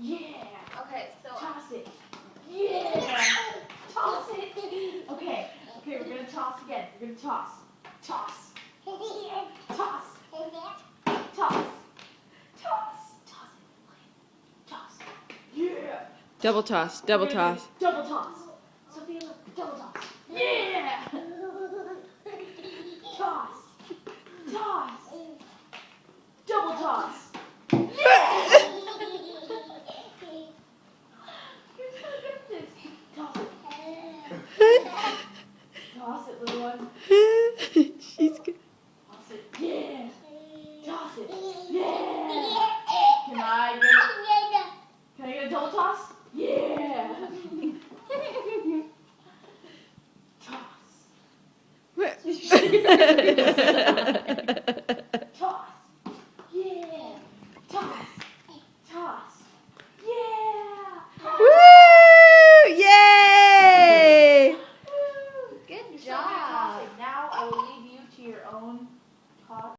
Yeah. Okay, so Toss it. Yeah. Toss it. Okay. Okay, we're gonna toss again. We're gonna toss. Toss. Toss. Toss. Toss. Toss it. Toss. Yeah. Double toss, double We're gonna do toss. Double toss. Sophia, look. Double toss. Yeah. Toss. Toss. Double toss. Yeah. You're so good at this. Toss it. Toss it, little one. She's good. Toss it. Yeah. Toss it. Yeah. Can I get a double toss? Yeah. Toss.